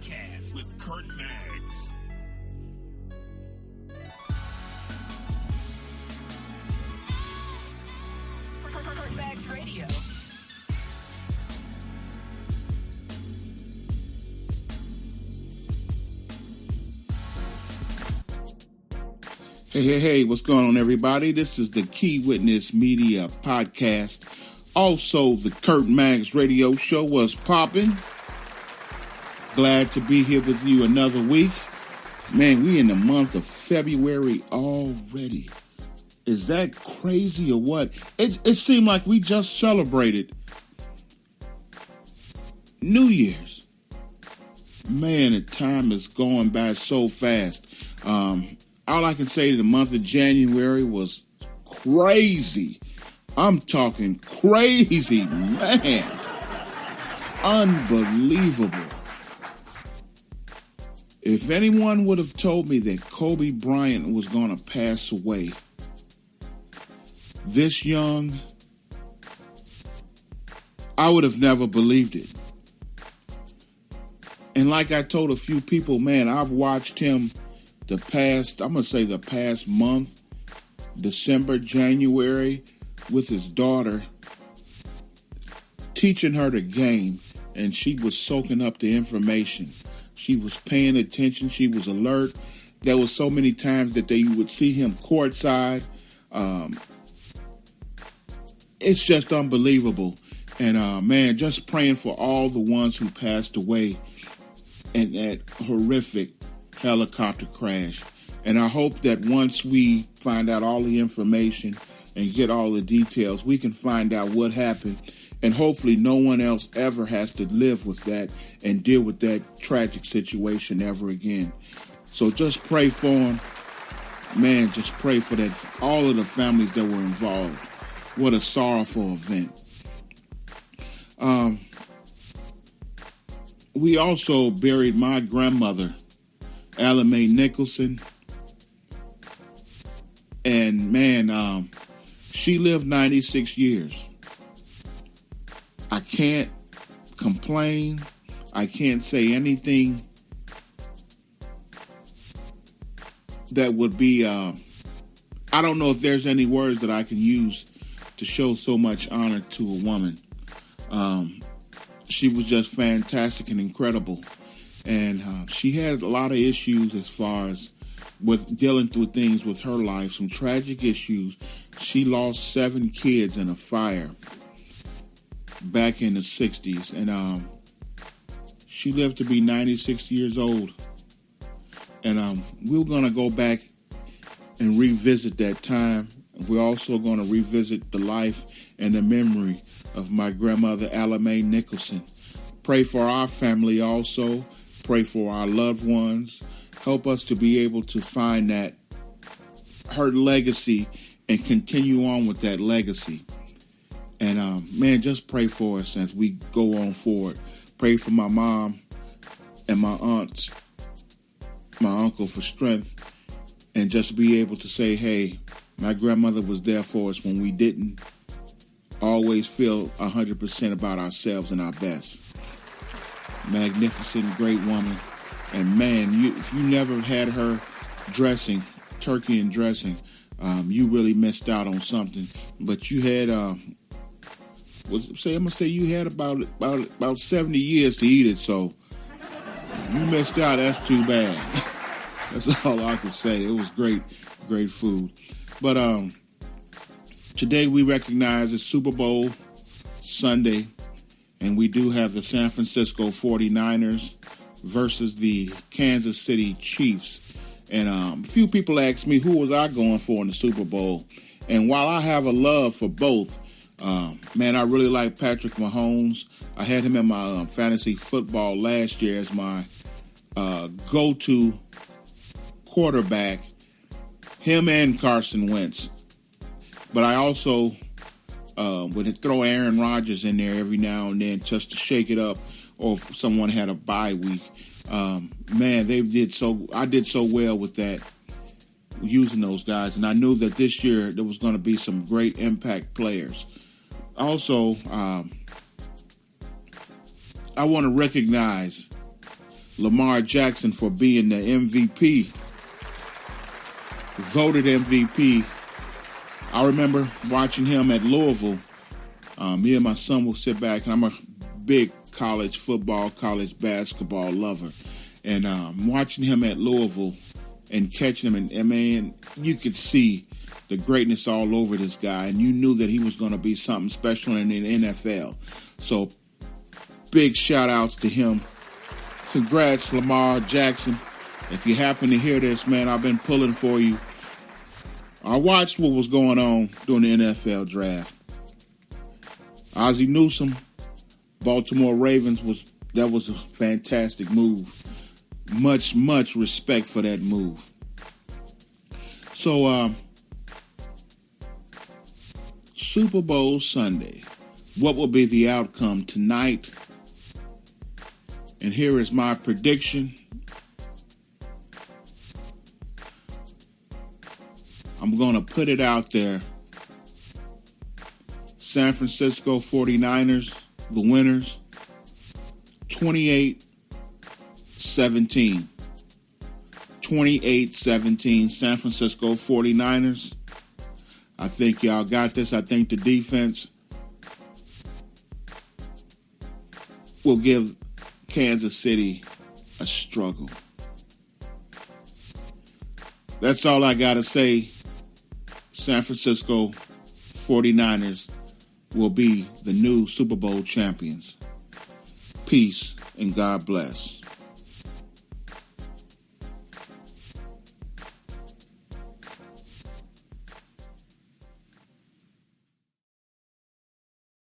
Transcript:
Podcast with Kurt Maggs. Kurt Maggs Radio. Hey, what's going on, everybody? This is the Key Witness Media Podcast. Also, the Kurt Maggs Radio Show was popping. Glad to be here with you another week. Man, we in the month of February already. Is that crazy or what? It seemed like we just celebrated New Year's. Man, the time is going by so fast. All I can say, the month of January was crazy. I'm talking crazy, man. Unbelievable. If anyone would have told me that Kobe Bryant was going to pass away this young, I would have never believed it. And like I told a few people, man, I've watched him the past month, December, January, with his daughter, teaching her the game, and she was soaking up the information. She was paying attention. She was alert. There was so many times that you would see him courtside. It's just unbelievable. And, man, just praying for all the ones who passed away in that horrific helicopter crash. And I hope that once we find out all the information and get all the details, we can find out what happened. And hopefully no one else ever has to live with that and deal with that tragic situation ever again. So just pray for him. Man, just pray for that, all of the families that were involved. What a sorrowful event. We also buried my grandmother, Ella Mae Nicholson. And man, she lived 96 years. I can't complain. I can't say anything that would be, I don't know if there's any words that I can use to show so much honor to a woman. She was just fantastic and incredible. And she had a lot of issues as far as with dealing through things with her life, some tragic issues. She lost 7 kids in a fire back in the 60s. And she lived to be 96 years old. And we're going to go back and revisit that time. We're also going to revisit the life and the memory of my grandmother, Ella Mae Nicholson. Pray for our family also. Pray for our loved ones. Help us to be able to find that, her legacy, and continue on with that legacy. And, man, just pray for us as we go on forward. Pray for my mom and my aunts, my uncle, for strength. And just be able to say, hey, my grandmother was there for us when we didn't always feel 100% about ourselves and our best. Magnificent, great woman. And man, if you never had her dressing, turkey and dressing, you really missed out on something. But you had, I'm gonna say you had about 70 years to eat it. So you missed out. That's too bad. That's all I can say. It was great food. But today we recognize the Superbowl Sunday, and we do have the San Francisco 49ers versus the Kansas City Chiefs. And a few people asked me who was I going for in the Super Bowl. And while I have a love for both, man, I really like Patrick Mahomes. I had him in my fantasy football last year as my go-to quarterback, him and Carson Wentz. But I also would throw Aaron Rodgers in there every now and then just to shake it up, or if someone had a bye week. Man, I did so well with that, using those guys. And I knew that this year there was going to be some great impact players. Also, I want to recognize Lamar Jackson for being the MVP. Voted MVP. I remember watching him at Louisville. Me and my son will sit back, and I'm a big college football, college basketball lover. And watching him at Louisville and catching him, and man, you could see the greatness all over this guy, and you knew that he was going to be something special in the NFL. So, big shout-outs to him. Congrats, Lamar Jackson. If you happen to hear this, man, I've been pulling for you. I watched what was going on during the NFL draft. Ozzie Newsome, Baltimore Ravens, that was a fantastic move. Much respect for that move. So, Super Bowl Sunday. What will be the outcome tonight? And here is my prediction. I'm going to put it out there. San Francisco 49ers, the winners, 28-17. 28-17, San Francisco 49ers. I think y'all got this. I think the defense will give Kansas City a struggle. That's all I got to say. San Francisco 49ers will be the new Super Bowl champions. Peace and God bless.